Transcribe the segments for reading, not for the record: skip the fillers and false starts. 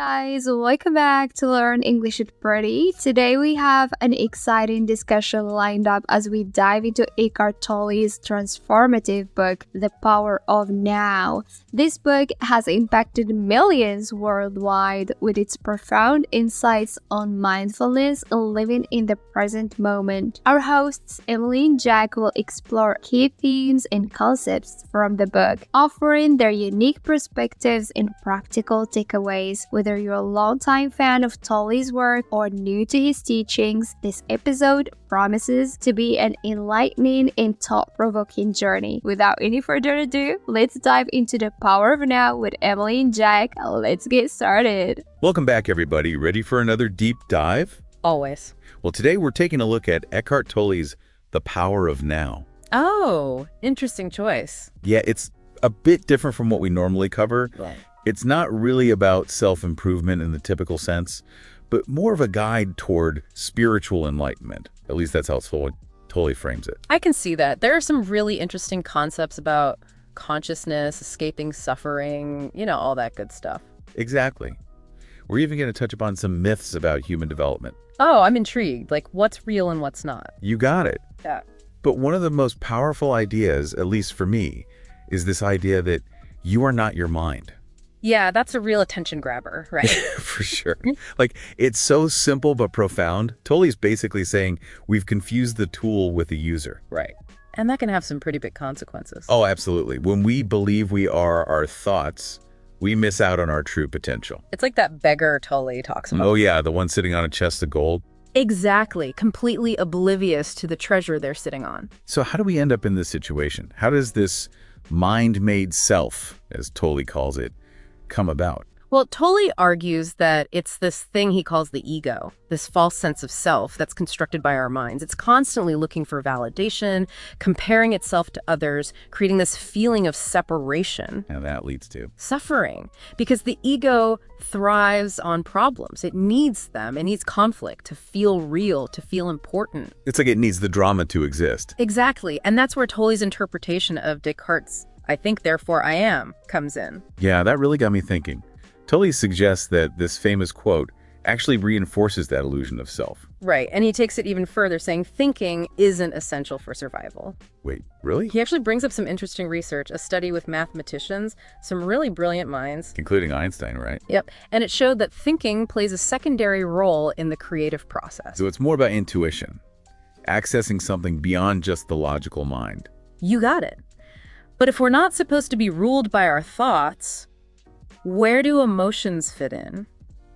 guys, welcome back to Learn English with Birdie. Today we have an exciting discussion lined up as we dive into Eckhart Tolle's transformative book, The Power of Now. This book has impacted millions worldwide with its profound insights on mindfulness and living in the present moment. Our hosts, Emily and Jack, will explore key themes and concepts from the book, offering their unique perspectives and practical takeaways. Whether you're a longtime fan of Tolle's work or new to his teachings, this episode promises to be an enlightening and thought-provoking journey. Without any further ado, let's dive into the power of now with Emily and Jack. Let's get started. Welcome back, everybody. Ready for another deep dive? Always. Well, today we're taking a look at Eckhart Tolle's The Power of Now. Oh, interesting choice. Yeah, it's a bit different from what we normally cover. Right. It's not really about self-improvement in the typical sense, but more of a guide toward spiritual enlightenment. At least that's how Tolle frames it. I can see that. There are some really interesting concepts about consciousness, escaping suffering, all that good stuff. Exactly. We're even going to touch upon some myths about human development. Oh, I'm intrigued. Like, what's real and what's not? You got it. Yeah. But one of the most powerful ideas, at least for me, is this idea that you are not your mind. Yeah, that's a real attention grabber, right? For sure. Like, it's so simple but profound. Tolle's basically saying we've confused the tool with the user. Right. And that can have some pretty big consequences. Oh, absolutely. When we believe we are our thoughts, we miss out on our true potential. It's like that beggar Tolle talks about. Oh, yeah, the one sitting on a chest of gold. Exactly. Completely oblivious to the treasure they're sitting on. So how do we end up in this situation? How does this mind-made self, as Tolle calls it, come about? Well, Tolle argues that it's this thing he calls the ego, this false sense of self that's constructed by our minds. It's constantly looking for validation, comparing itself to others, creating this feeling of separation. And that leads to suffering, because the ego thrives on problems. It needs them. It needs conflict to feel real, to feel important. It's like it needs the drama to exist. Exactly. And that's where Tolle's interpretation of Descartes' I think, therefore I am comes in. Yeah, that really got me thinking. Tolle suggests that this famous quote actually reinforces that illusion of self. Right, and he takes it even further, saying thinking isn't essential for survival. Wait, really? He actually brings up some interesting research, a study with mathematicians, some really brilliant minds. Including Einstein, right? Yep, and it showed that thinking plays a secondary role in the creative process. So it's more about intuition, accessing something beyond just the logical mind. You got it. But if we're not supposed to be ruled by our thoughts, where do emotions fit in?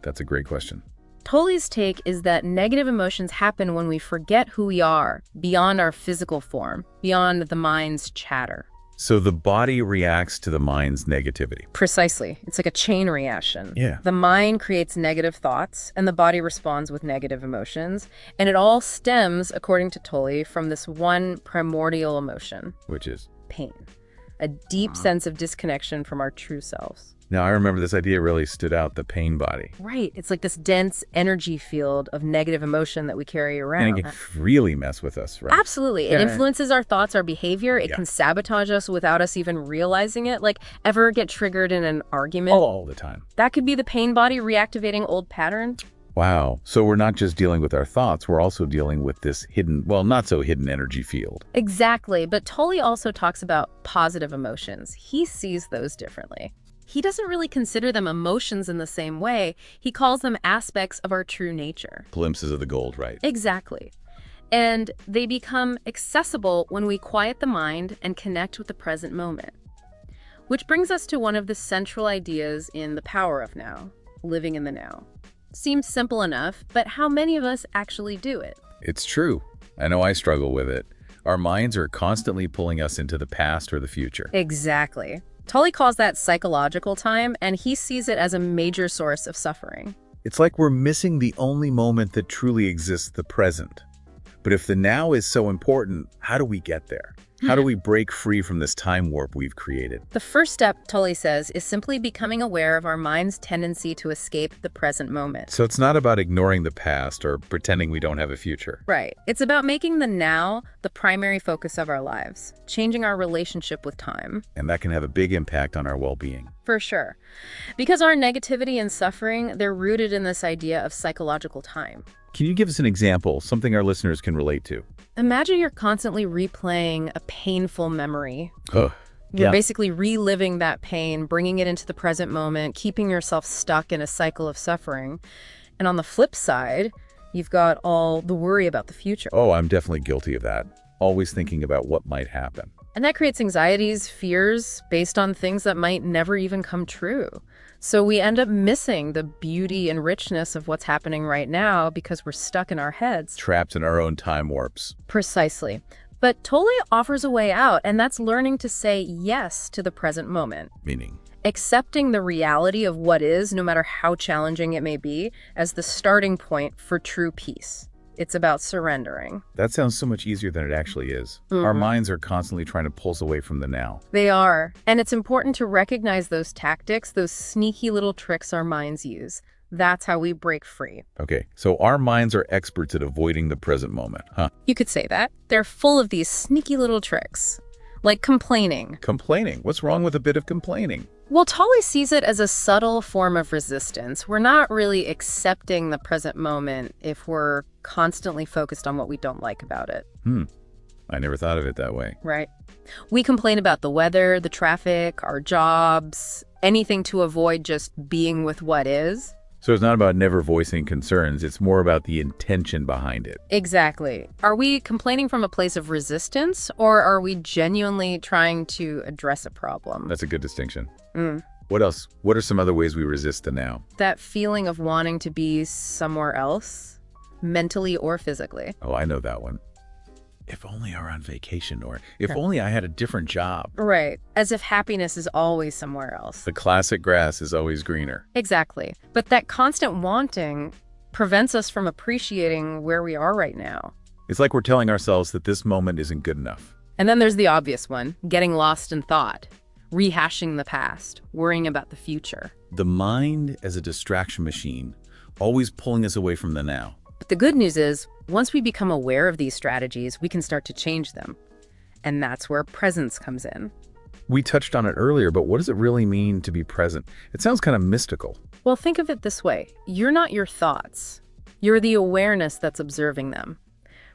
That's a great question. Tolle's take is that negative emotions happen when we forget who we are, beyond our physical form, beyond the mind's chatter. So the body reacts to the mind's negativity. Precisely. It's like a chain reaction. Yeah. The mind creates negative thoughts, and the body responds with negative emotions. And it all stems, according to Tolle, from this one primordial emotion. Which is? Pain. A deep sense of disconnection from our true selves. Now, I remember this idea really stood out, the pain body. Right. It's like this dense energy field of negative emotion that we carry around. And it can really mess with us, right? Absolutely. It influences our thoughts, our behavior. It can sabotage us without us even realizing it. Like, ever get triggered in an argument? All the time. That could be the pain body reactivating old patterns. Wow. So we're not just dealing with our thoughts, we're also dealing with this hidden, well, not so hidden energy field. Exactly. But Tolle also talks about positive emotions. He sees those differently. He doesn't really consider them emotions in the same way. He calls them aspects of our true nature. Glimpses of the gold, right? Exactly. And they become accessible when we quiet the mind and connect with the present moment. Which brings us to one of the central ideas in The Power of Now, living in the now. Seems simple enough, but how many of us actually do it? It's true. I know I struggle with it. Our minds are constantly pulling us into the past or the future. Exactly. Tolle calls that psychological time, and he sees it as a major source of suffering. It's like we're missing the only moment that truly exists, the present. But if the now is so important, how do we get there? How do we break free from this time warp we've created? The first step, Tolle says, is simply becoming aware of our mind's tendency to escape the present moment. So it's not about ignoring the past or pretending we don't have a future. Right. It's about making the now the primary focus of our lives, changing our relationship with time. And that can have a big impact on our well-being. For sure. Because our negativity and suffering, they're rooted in this idea of psychological time. Can you give us an example, something our listeners can relate to? Imagine you're constantly replaying a painful memory. Ugh. You're basically reliving that pain, bringing it into the present moment, keeping yourself stuck in a cycle of suffering. And on the flip side, you've got all the worry about the future. Oh, I'm definitely guilty of that. Always thinking about what might happen. And that creates anxieties, fears, based on things that might never even come true. So we end up missing the beauty and richness of what's happening right now because we're stuck in our heads. Trapped in our own time warps. Precisely. But Tolle offers a way out, and that's learning to say yes to the present moment. Meaning? Accepting the reality of what is, no matter how challenging it may be, as the starting point for true peace. It's about surrendering. That sounds so much easier than it actually is. Our minds are constantly trying to pull us away from the now. They are. And it's important to recognize those tactics, those sneaky little tricks our minds use. That's how we break free. Okay, so our minds are experts at avoiding the present moment, huh? You could say that. They're full of these sneaky little tricks. Like complaining. Complaining? What's wrong with a bit of complaining? Well, Tolle sees it as a subtle form of resistance. We're not really accepting the present moment if we're constantly focused on what we don't like about it. I never thought of it that way. Right. We complain about the weather, the traffic, our jobs, anything to avoid just being with what is. So it's not about never voicing concerns, it's more about the intention behind it. Exactly. Are we complaining from a place of resistance, or are we genuinely trying to address a problem? That's a good distinction. What else? What are some other ways we resist the now? That feeling of wanting to be somewhere else, mentally or physically. Oh, I know that one. If only I were on vacation, or if only I had a different job. Right. As if happiness is always somewhere else. The classic grass is always greener. Exactly. But that constant wanting prevents us from appreciating where we are right now. It's like we're telling ourselves that this moment isn't good enough. And then there's the obvious one, getting lost in thought, rehashing the past, worrying about the future. The mind as a distraction machine, always pulling us away from the now. But the good news is, once we become aware of these strategies, we can start to change them. And that's where presence comes in. We touched on it earlier, but what does it really mean to be present? It sounds kind of mystical. Well, think of it this way. You're not your thoughts. You're the awareness that's observing them.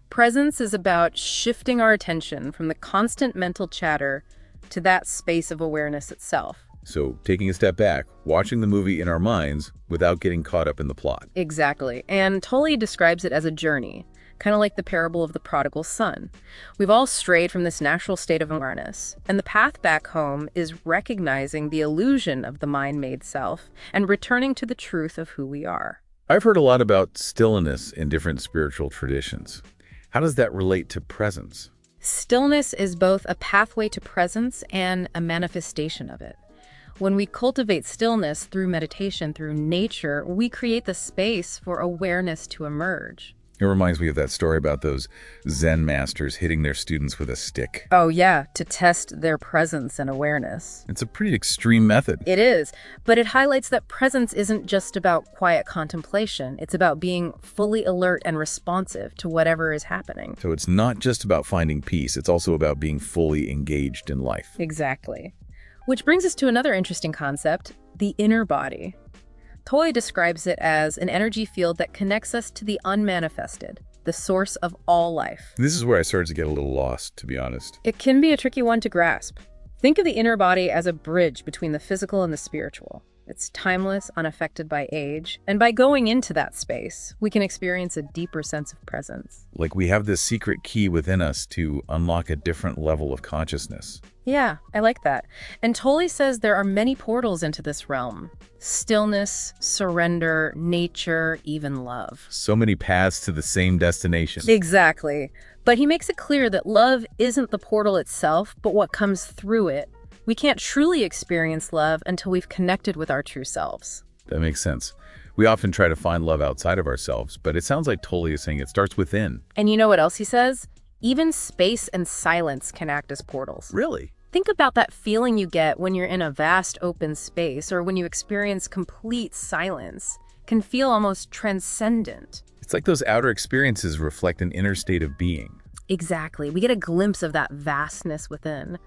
Presence is about shifting our attention from the constant mental chatter to that space of awareness itself. So taking a step back, watching the movie in our minds without getting caught up in the plot. Exactly. And Tolle describes it as a journey, kind of like the parable of the prodigal son. We've all strayed from this natural state of awareness, and the path back home is recognizing the illusion of the mind-made self and returning to the truth of who we are. I've heard a lot about stillness in different spiritual traditions. How does that relate to presence? Stillness is both a pathway to presence and a manifestation of it. When we cultivate stillness through meditation, through nature, we create the space for awareness to emerge. It reminds me of that story about those Zen masters hitting their students with a stick. Oh yeah, to test their presence and awareness. It's a pretty extreme method. It is, but it highlights that presence isn't just about quiet contemplation. It's about being fully alert and responsive to whatever is happening. So it's not just about finding peace, it's also about being fully engaged in life. Exactly. Which brings us to another interesting concept, the inner body. Tolle describes it as an energy field that connects us to the unmanifested, the source of all life. This is where I started to get a little lost, to be honest. It can be a tricky one to grasp. Think of the inner body as a bridge between the physical and the spiritual. It's timeless, unaffected by age, and by going into that space, we can experience a deeper sense of presence. Like we have this secret key within us to unlock a different level of consciousness. Yeah, I like that. And Tolle says there are many portals into this realm. Stillness, surrender, nature, even love. So many paths to the same destination. Exactly. But he makes it clear that love isn't the portal itself, but what comes through it. We can't truly experience love until we've connected with our true selves. That makes sense. We often try to find love outside of ourselves, but it sounds like Tolle is saying it starts within. And you know what else he says? Even space and silence can act as portals. Really? Think about that feeling you get when you're in a vast open space or when you experience complete silence. It can feel almost transcendent. It's like those outer experiences reflect an inner state of being. Exactly. We get a glimpse of that vastness within.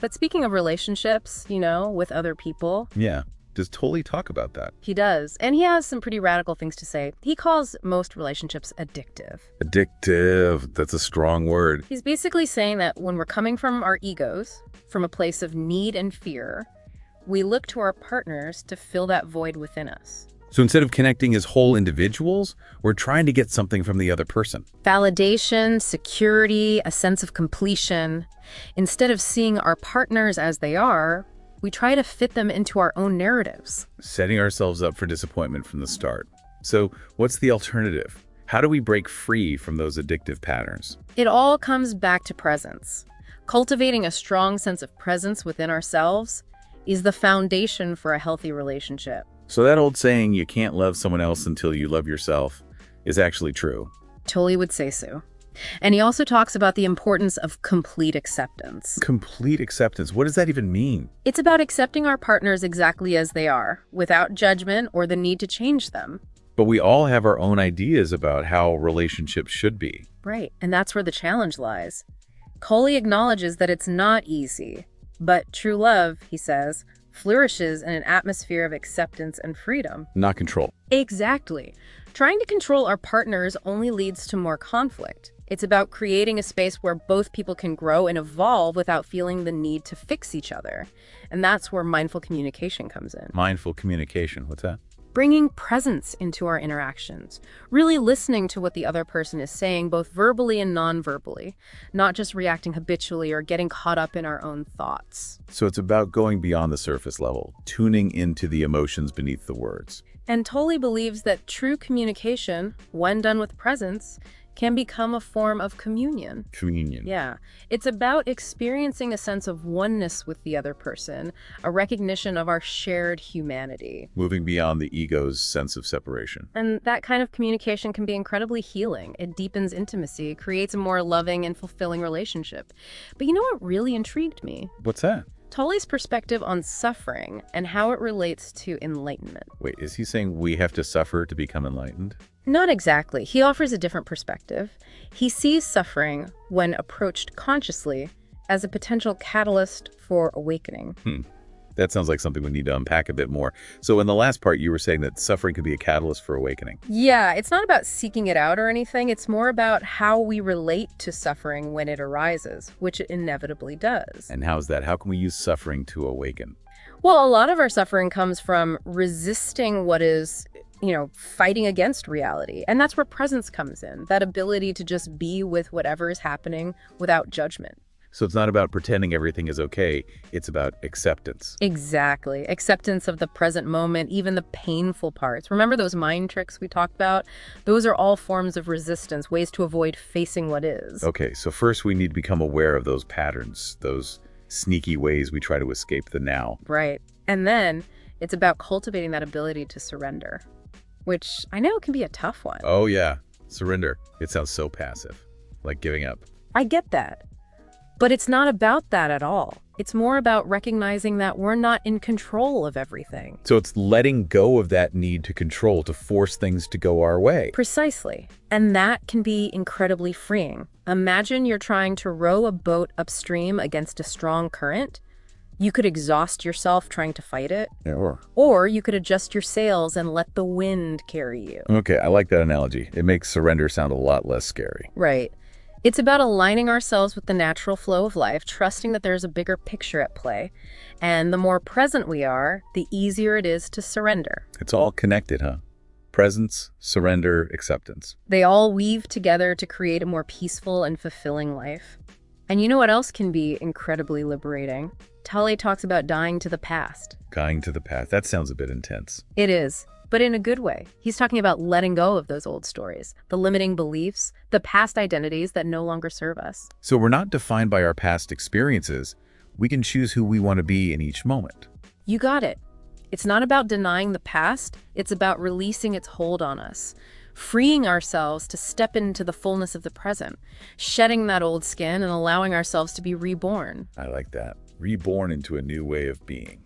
But speaking of relationships, with other people, Yeah. Does Tolle talk about that? he does. And he has some pretty radical things to say. He calls most relationships addictive. Addictive. That's a strong word. He's basically saying that when we're coming from our egos, from a place of need and fear, we look to our partners to fill that void within us. So instead of connecting as whole individuals, we're trying to get something from the other person. Validation, security, a sense of completion. Instead of seeing our partners as they are, we try to fit them into our own narratives. Setting ourselves up for disappointment from the start. So what's the alternative? How do we break free from those addictive patterns? It all comes back to presence. Cultivating a strong sense of presence within ourselves is the foundation for a healthy relationship. So that old saying, you can't love someone else until you love yourself, is actually true. Tolle would say so. And he also talks about the importance of complete acceptance. Complete acceptance. What does that even mean? It's about accepting our partners exactly as they are, without judgment or the need to change them. But we all have our own ideas about how relationships should be. Right, and that's where the challenge lies. Tolle acknowledges that it's not easy, but true love, he says, flourishes in an atmosphere of acceptance and freedom. Not control. Exactly. Trying to control our partners only leads to more conflict. It's about creating a space where both people can grow and evolve without feeling the need to fix each other. And that's where mindful communication comes in. Mindful communication. What's that? Bringing presence into our interactions, really listening to what the other person is saying, both verbally and non-verbally, not just reacting habitually or getting caught up in our own thoughts. So it's about going beyond the surface level, tuning into the emotions beneath the words. And Tolle believes that true communication, when done with presence, can become a form of communion. Communion. Yeah. It's about experiencing a sense of oneness with the other person, a recognition of our shared humanity. Moving beyond the ego's sense of separation. And that kind of communication can be incredibly healing. It deepens intimacy, creates a more loving and fulfilling relationship. But you know what really intrigued me? What's that? Tolle's perspective on suffering and how it relates to enlightenment. Wait, is he saying we have to suffer to become enlightened? Not exactly. He offers a different perspective. He sees suffering, when approached consciously, as a potential catalyst for awakening. That sounds like something we need to unpack a bit more. So in the last part, you were saying that suffering could be a catalyst for awakening. Yeah, it's not about seeking it out or anything. It's more about how we relate to suffering when it arises, which it inevitably does. And how's that? How can we use suffering to awaken? Well, a lot of our suffering comes from resisting what is, fighting against reality. And that's where presence comes in, that ability to just be with whatever is happening without judgment. So it's not about pretending everything is okay. It's about acceptance. Exactly. Acceptance of the present moment, even the painful parts. Remember those mind tricks we talked about? Those are all forms of resistance, ways to avoid facing what is. Okay, so first we need to become aware of those patterns, those sneaky ways we try to escape the now. Right. And then it's about cultivating that ability to surrender, which I know can be a tough one. Oh yeah, surrender. It sounds so passive, like giving up. I get that. But it's not about that at all. It's more about recognizing that we're not in control of everything. So it's letting go of that need to control, to force things to go our way. Precisely. And that can be incredibly freeing. Imagine you're trying to row a boat upstream against a strong current. You could exhaust yourself trying to fight it. Yeah, or you could adjust your sails and let the wind carry you. Okay, I like that analogy. It makes surrender sound a lot less scary. Right. It's about aligning ourselves with the natural flow of life, trusting that there's a bigger picture at play. And the more present we are, the easier it is to surrender. It's all connected, huh? Presence, surrender, acceptance. They all weave together to create a more peaceful and fulfilling life. And you know what else can be incredibly liberating? Tolle talks about dying to the past. Dying to the past. That sounds a bit intense. It is. But in a good way. He's talking about letting go of those old stories, the limiting beliefs, the past identities that no longer serve us. So we're not defined by our past experiences. We can choose who we want to be in each moment. You got it. It's not about denying the past. It's about releasing its hold on us. freeing ourselves to step into the fullness of the present, shedding that old skin and allowing ourselves to be reborn. I like that. Reborn into a new way of being,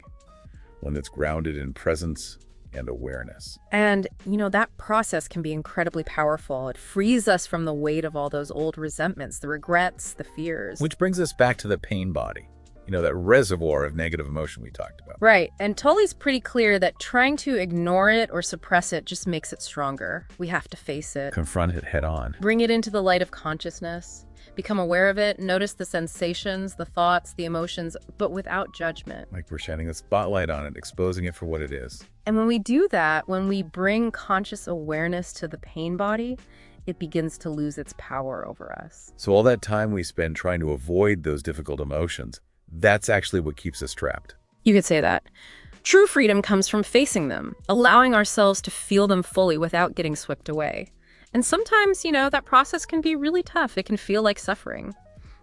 one that's grounded in presence and awareness. And, that process can be incredibly powerful. It frees us from the weight of all those old resentments, the regrets, the fears. Which brings us back to the pain body, that reservoir of negative emotion we talked about. Right. And Tolle's pretty clear that trying to ignore it or suppress it just makes it stronger. We have to face it. Confront it head on. Bring it into the light of consciousness. Become aware of it. Notice the sensations, the thoughts, the emotions, but without judgment. Like we're shining a spotlight on it, exposing it for what it is. And when we do that, when we bring conscious awareness to the pain body, it begins to lose its power over us. So all that time we spend trying to avoid those difficult emotions, that's actually what keeps us trapped. You could say that. True freedom comes from facing them, allowing ourselves to feel them fully without getting swept away. And sometimes, that process can be really tough. It can feel like suffering.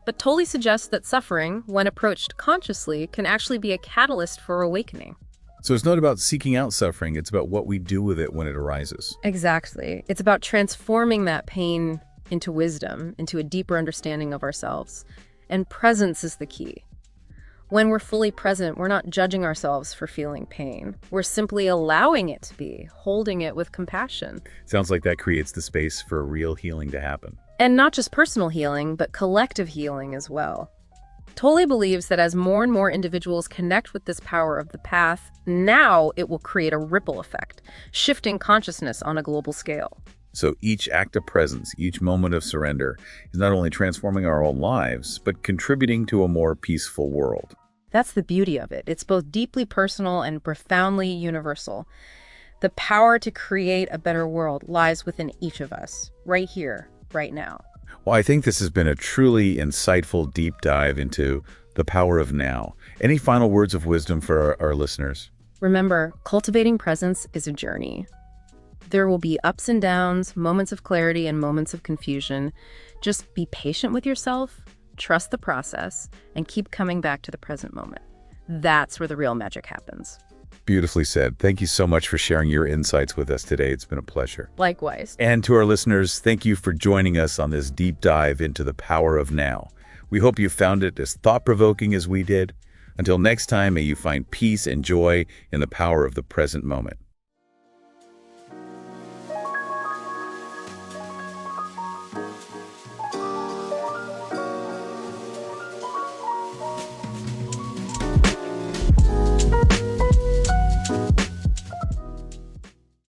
But Tolle suggests that suffering, when approached consciously, can actually be a catalyst for awakening. So it's not about seeking out suffering, it's about what we do with it when it arises. Exactly. It's about transforming that pain into wisdom, into a deeper understanding of ourselves. And presence is the key. When we're fully present, we're not judging ourselves for feeling pain. We're simply allowing it to be, holding it with compassion. Sounds like that creates the space for real healing to happen. And not just personal healing, but collective healing as well. Tolle believes that as more and more individuals connect with this power of the path, now it will create a ripple effect, shifting consciousness on a global scale. So each act of presence, each moment of surrender, is not only transforming our own lives, but contributing to a more peaceful world. That's the beauty of it. It's both deeply personal and profoundly universal. The power to create a better world lies within each of us, right here, right now. Well, I think this has been a truly insightful deep dive into the power of now. Any final words of wisdom for our listeners? Remember, cultivating presence is a journey. There will be ups and downs, moments of clarity and moments of confusion. Just be patient with yourself, trust the process, and keep coming back to the present moment. That's where the real magic happens. Beautifully said. Thank you so much for sharing your insights with us today. It's been a pleasure. Likewise. And to our listeners, thank you for joining us on this deep dive into the power of now. We hope you found it as thought-provoking as we did. Until next time, may you find peace and joy in the power of the present moment.